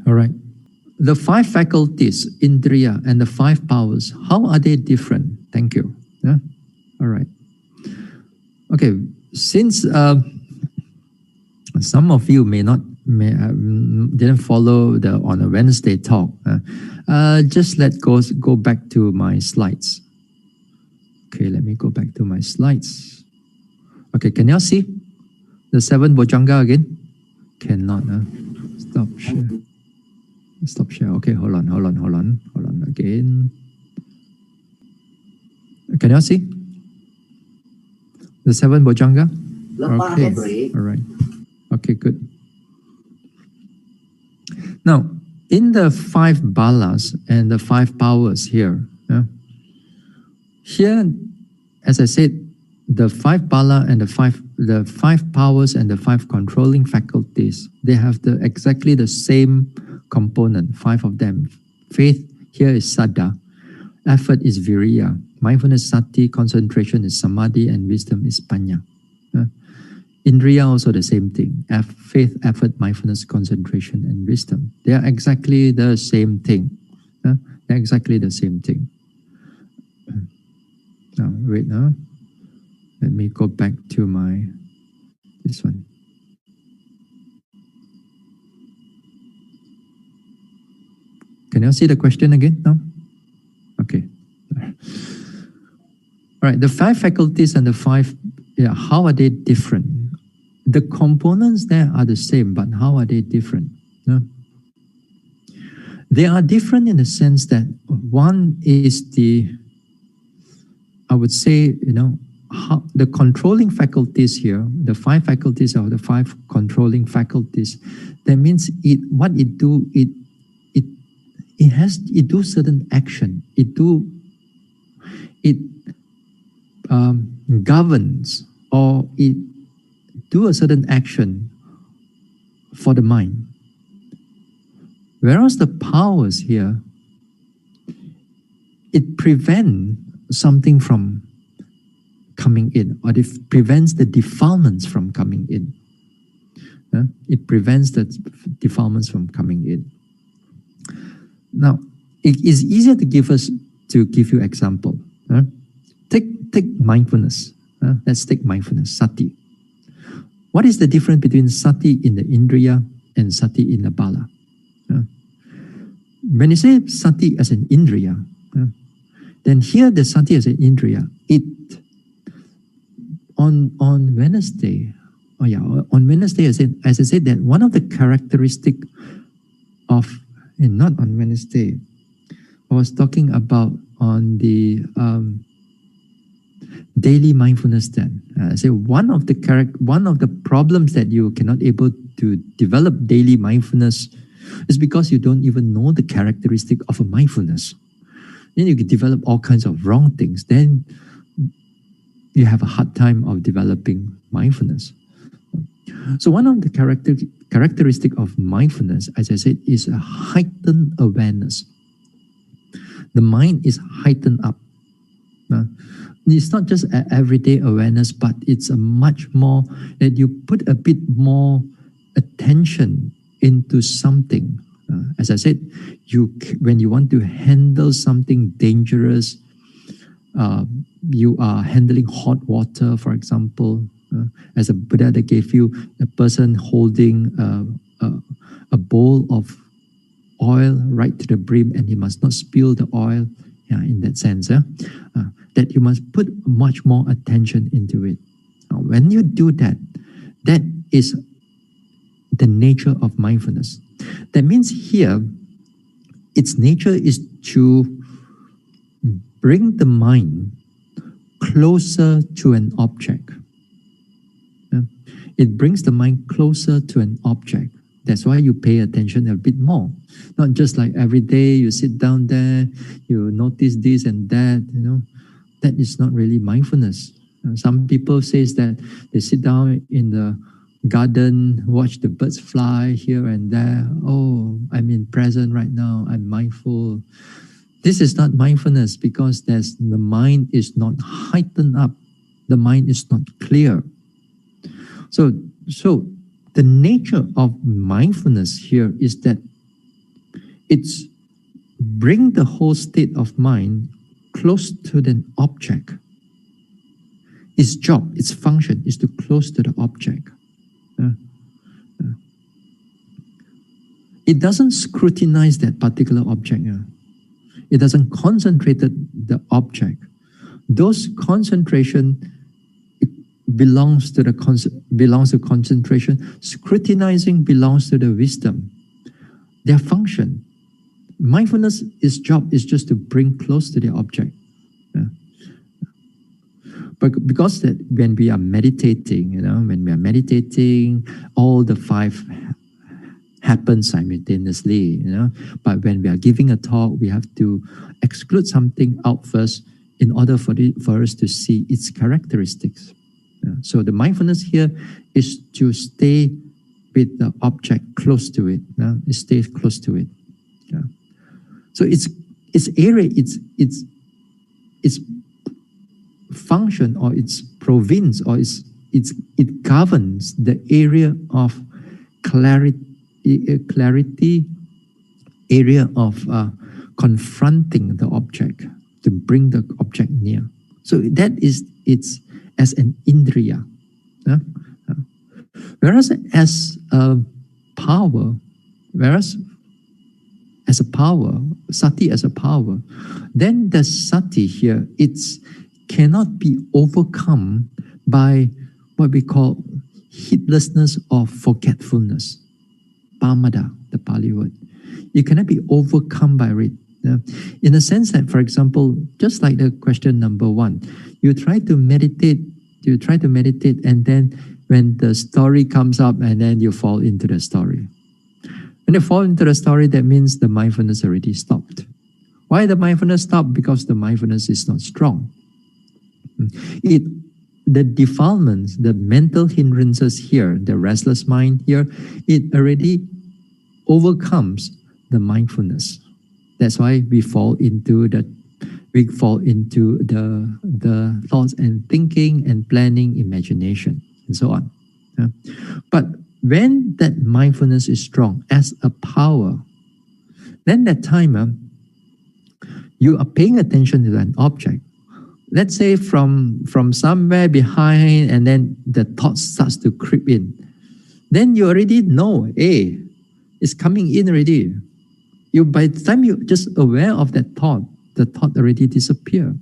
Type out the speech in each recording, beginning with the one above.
All right. The five faculties, Indriya, and the five powers, how are they different? Thank you. Yeah. All right. Okay. Since some of you didn't follow the on a Wednesday talk, just go back to my slides. Okay, let me go back to my slides. Okay, can you all see the seven bojjhanga again? Cannot. Stop share. Stop share. Okay, hold on again. Can you all see the seven bojjhanga? Okay, all right. Okay, good. Now, in the five balas and the five powers here, here, as I said, the five bala and the five powers and the five controlling faculties, they have exactly the same component, five of them. Faith here is saddha, effort is viriya, mindfulness sati, concentration is samadhi, and wisdom is panya. Indriya also the same thing. Faith, effort, mindfulness, concentration, and wisdom. They are exactly the same thing. They're exactly the same thing. Now, wait now. Let me go back to this one. Can you see the question again now? Okay. All right, the five faculties and the five, how are they different? The components there are the same, but how are they different? They are different in the sense that one is I would say, the controlling faculties here, the five faculties are the five controlling faculties. That means it do certain action. It governs, or it do a certain action for the mind. Whereas the powers here, it prevents something from coming in, or it prevents the defilements from coming in. It prevents the defilements from coming in. Now, it is easier to give you example. Take mindfulness. Let's take mindfulness, sati. What is the difference between sati in the Indriya and sati in the Bala? When you say sati as an Indriya, then here the sati as an Indriya, on Wednesday, on Wednesday, as I said that one of the characteristic of, and not on Wednesday, I was talking about on the daily mindfulness then. I say one of the problems that you cannot able to develop daily mindfulness is because you don't even know the characteristic of a mindfulness. Then you can develop all kinds of wrong things. Then you have a hard time of developing mindfulness. So one of the characteristic of mindfulness, as I said, is a heightened awareness. The mind is heightened up. It's not just an everyday awareness, but it's a much more that you put a bit more attention into something. As I said, when you want to handle something dangerous, you are handling hot water, for example. As a Buddha that gave you a person holding a bowl of oil right to the brim, and he must not spill the oil. In that sense, that you must put much more attention into it. When you do that, that is the nature of mindfulness. That means here, its nature is to bring the mind closer to an object. It brings the mind closer to an object. That's why you pay attention a bit more. Not just like every day you sit down there, you notice this and that, that is not really mindfulness. Some people say that they sit down in the garden, watch the birds fly here and there. Oh, I'm in present right now, I'm mindful. This is not mindfulness because the mind is not heightened up. The mind is not clear. So the nature of mindfulness here is that It's bring the whole state of mind close to the object. Its job, its function is to close to the object. It doesn't scrutinize that particular object. It doesn't concentrate the object. Those concentration belongs to concentration. Scrutinizing belongs to the wisdom. Their function. Mindfulness, its job is just to bring close to the object. But because that when we are meditating, all the five happen simultaneously, But when we are giving a talk, we have to exclude something out first in order for us to see its characteristics. So the mindfulness here is to stay with the object close to it. It stays close to it. So its area, its function or its province or it governs the area of clarity, area of confronting the object, to bring the object near. So that is it's as an Indriya. Whereas as a power, sati as a power, then the sati here, it's cannot be overcome by what we call heedlessness or forgetfulness. Pamada, the Pali word. It cannot be overcome by it. In the sense that, for example, just like the question number 1, you try to meditate, and then when the story comes up, and then you fall into the story. When you fall into the story, that means the mindfulness already stopped. Why the mindfulness stopped? Because the mindfulness is not strong. The defilements, the mental hindrances here, the restless mind here, it already overcomes the mindfulness. That's why we fall into the thoughts and thinking and planning, imagination, and so on. But when that mindfulness is strong as a power, then that time you are paying attention to an object. Let's say from somewhere behind, and then the thought starts to creep in. Then you already know, hey, it's coming in already. By the time you're just aware of that thought, the thought already disappears.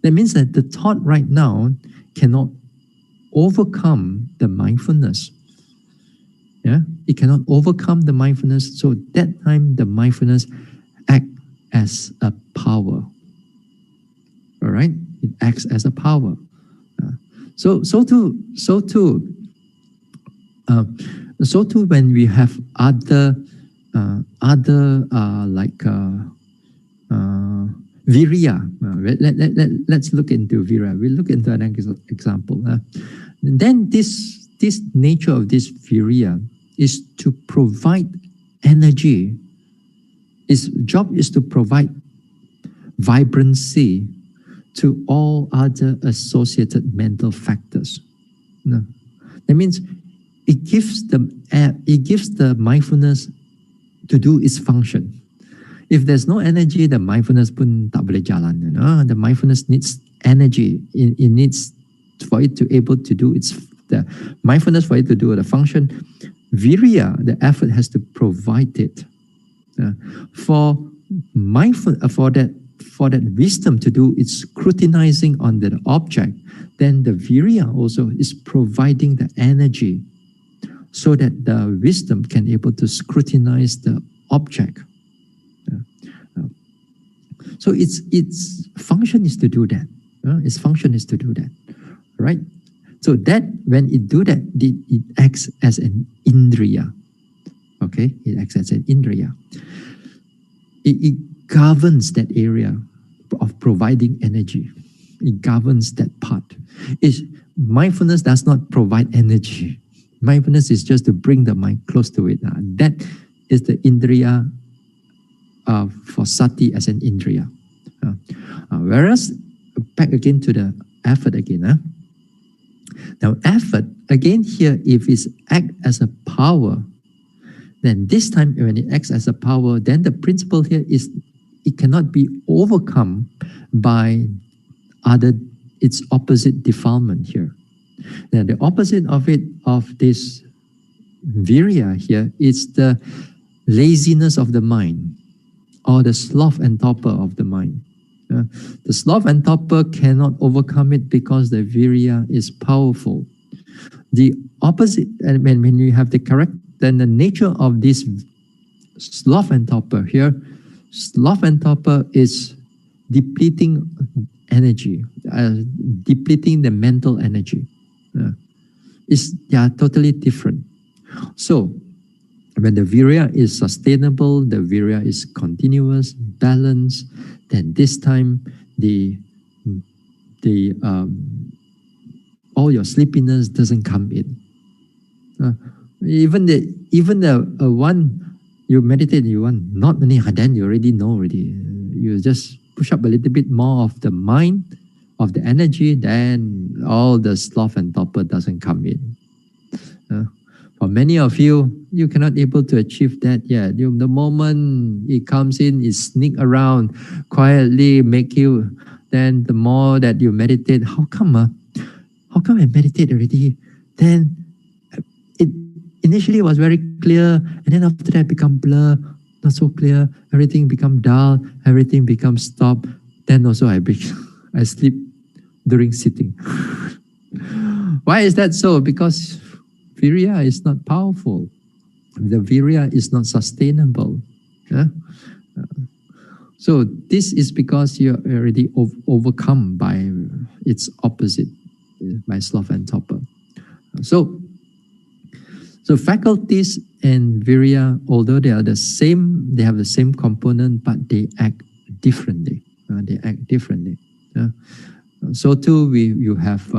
That means that the thought right now cannot overcome the mindfulness. It cannot overcome the mindfulness. So that time the mindfulness acts as a power. All right, it acts as a power. So too when we have other like virya. Let's look into virya. We'll look into an example. Then this nature of this virya is to provide energy. Its job is to provide vibrancy to all other associated mental factors. That means it gives the mindfulness to do its function. If there's no energy, the mindfulness pun tak boleh jalan. The mindfulness needs energy. It needs for it to able to do the mindfulness, for it to do the function. Virya, the effort has to provide it. For that wisdom to do its scrutinizing on the object, then the virya also is providing the energy so that the wisdom can able to scrutinize the object. So its function is to do that. Its function is to do that, right? So that when it do that, it acts as an Indriya. Okay, it acts as an Indriya. It governs that area of providing energy. It governs that part. Mindfulness does not provide energy. Mindfulness is just to bring the mind close to it. That is the Indriya for sati as an Indriya. Whereas, back again to the effort again. Now effort, again here, if it's act as a power, Then this time when it acts as a power, then the principle here is it cannot be overcome by its opposite defilement here. Now the opposite of this virya here is the laziness of the mind, or the sloth and torpor of the mind. The sloth and torpor cannot overcome it because the virya is powerful. The opposite, and when you have the correct, then the nature of this sloth and torpor here, sloth and torpor is depleting energy, depleting the mental energy. They are totally different. So when the virya is sustainable, the virya is continuous, balanced, then this time all your sleepiness doesn't come in. Even the one you meditate, you want not many, then you already know already. You just push up a little bit more of the mind, of the energy, then all the sloth and torpor doesn't come in. For many of you, you cannot able to achieve that yet. The moment it comes in, it sneak around quietly, make you. Then the more that you meditate, how come I meditate already? Then it initially was very clear, and then after that become blur, not so clear. Everything become dull. Everything becomes stop. Then also I sleep during sitting. Why is that so? Because virya is not powerful. The virya is not sustainable. So this is because you're already overcome by its opposite, by sloth and torpor. So faculties and virya, although they are the same, they have the same component, but they act differently. So too, you have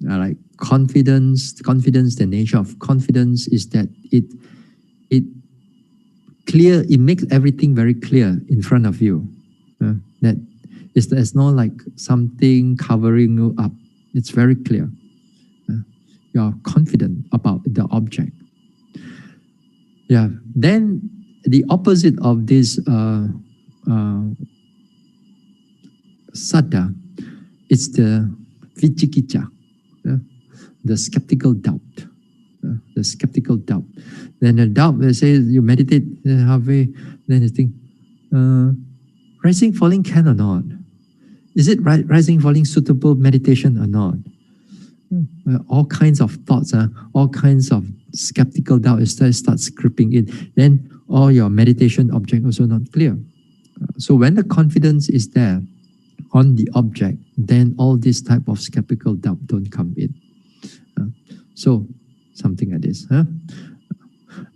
like confidence. The nature of confidence is that it makes everything very clear in front of you. That there's no like something covering you up. It's very clear. You are confident about the object. Yeah. Then the opposite of this saddha is the vichikicha, the skeptical doubt. The skeptical doubt. Then the doubt, they say you meditate halfway, then you think, rising, falling can or not? Is it rising, falling suitable meditation or not? All kinds of thoughts, all kinds of skeptical doubt starts creeping in. Then all your meditation object also not clear. So when the confidence is there on the object, then all this type of skeptical doubt don't come in. So something like this.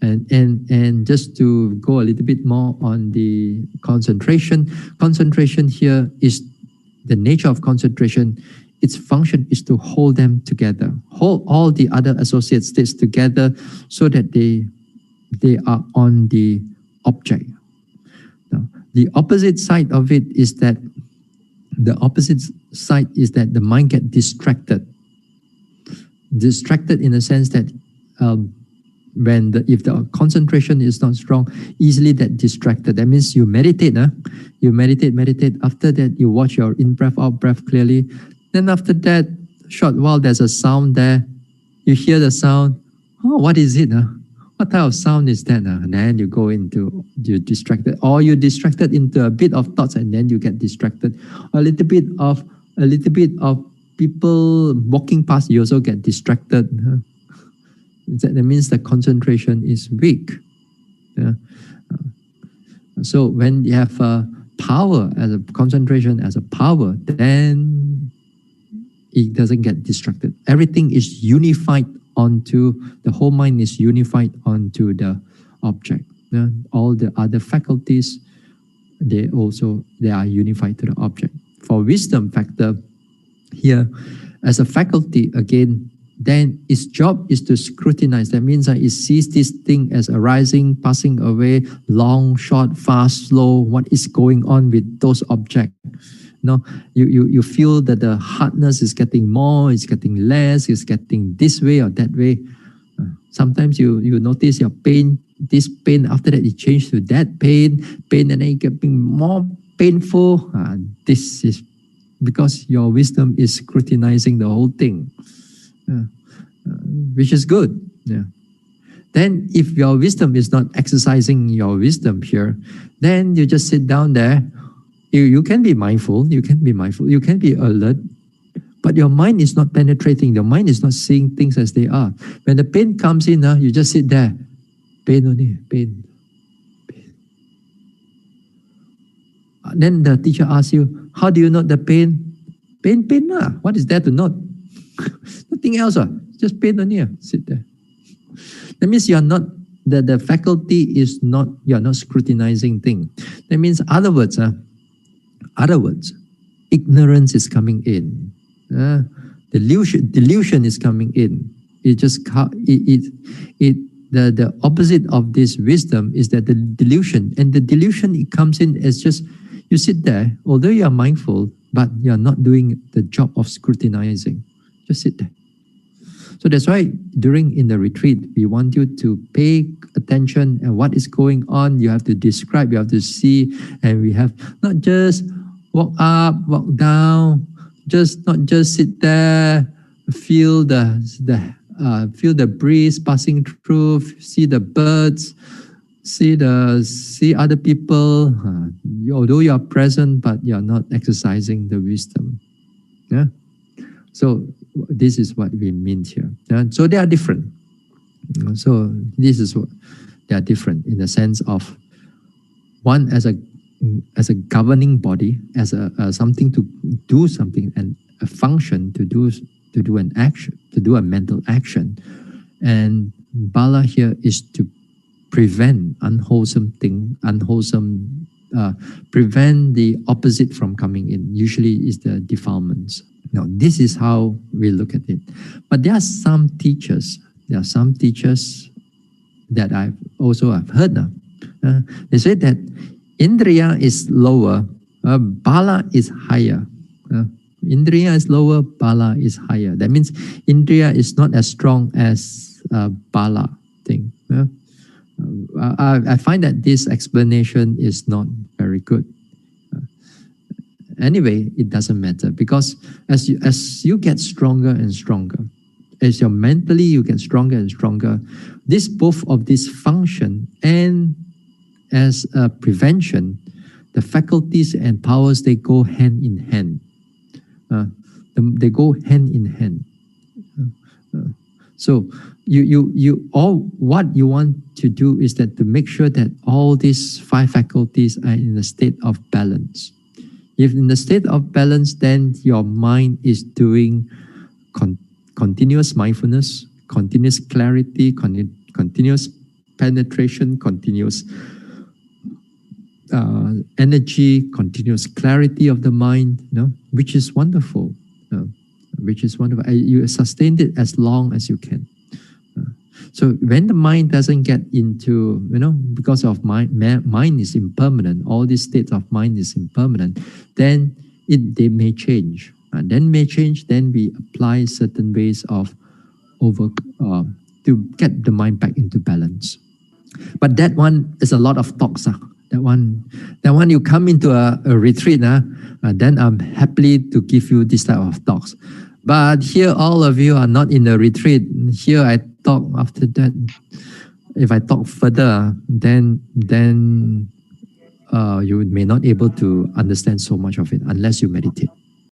And just to go a little bit more on the concentration. Concentration here is the nature of concentration. Its function is to hold them together, hold all the other associate states together so that they are on the object. Now, the opposite side of it is that the mind gets distracted. Distracted in the sense that if the concentration is not strong, easily get distracted. That means you meditate. You meditate. After that, you watch your in-breath, out-breath clearly. Then after that, short while there's a sound there. You hear the sound. Oh, what is it? What type of sound is that? And then you're distracted. Or you're distracted into a bit of thoughts and then you get distracted. A little bit of people walking past, you also get distracted. That means the concentration is weak. So when you have power as a concentration as a power, then it doesn't get distracted. Everything is unified the whole mind is unified onto the object. All the other faculties, they are unified to the object. For wisdom factor, here, as a faculty, again, then its job is to scrutinize. That means that it sees this thing as arising, passing away, long, short, fast, slow, what is going on with those objects. You feel that the hardness is getting more, it's getting less, it's getting this way or that way. Sometimes you notice your pain, this pain, after that it changed to that pain, and then it getting more painful. This is because your wisdom is scrutinizing the whole thing, which is good. Yeah. Then if your wisdom is not exercising your wisdom here, then you just sit down there. You can be mindful, you can be alert, but your mind is not penetrating, your mind is not seeing things as they are. When the pain comes in, you just sit there. Pain only, pain. Then the teacher asks you, how do you note the pain? Pain. What is there to note? Nothing else. Just pain only. Sit there. That means you're not, the faculty is not, you're not scrutinizing thing. That means other words, ignorance is coming in. Delusion is coming in. The opposite of this wisdom is that the delusion, and the delusion, it comes in as just, you sit there, although you are mindful, but you are not doing the job of scrutinizing. Just sit there. So that's why in the retreat, we want you to pay attention and what is going on. You have to describe, you have to see, and we have not just walk up, walk down, not just sit there, feel the breeze passing through, see the birds, see other people. Although you are present, but you are not exercising the wisdom. Yeah. So this is what we mean here. Yeah? So they are different. So this is what they are different in the sense of one as a governing body, as a something to do something, and a function to do an action, to do a mental action. And Bala here is to prevent unwholesome thing, prevent the opposite from coming in. Usually is the defilements. Now, this is how we look at it. But there are some teachers that I've heard now. They say that Indriya is lower, Bala is higher. Indriya is lower, Bala is higher. That means Indriya is not as strong as Bala thing. I find that this explanation is not very good. Anyway, it doesn't matter, because as you get stronger and stronger, as you're mentally you get stronger and stronger, both of this function and as a prevention, the faculties and powers, they go hand in hand. They go hand in hand. So what you want to do is that to make sure that all these 5 faculties are in a state of balance. If in the state of balance, then your mind is doing continuous mindfulness, continuous clarity, continuous penetration, continuous energy, continuous clarity of the mind, which is wonderful. You sustain it as long as you can. So when the mind doesn't get into, because of mind is impermanent, all these states of mind is impermanent, then they may change. Then we apply certain ways of to get the mind back into balance. But that one is a lot of talks. That one you come into a retreat, then I'm happy to give you this type of talks. But here all of you are not in the retreat. Here I talk. After that, if I talk further, then you may not able to understand so much of it unless you meditate.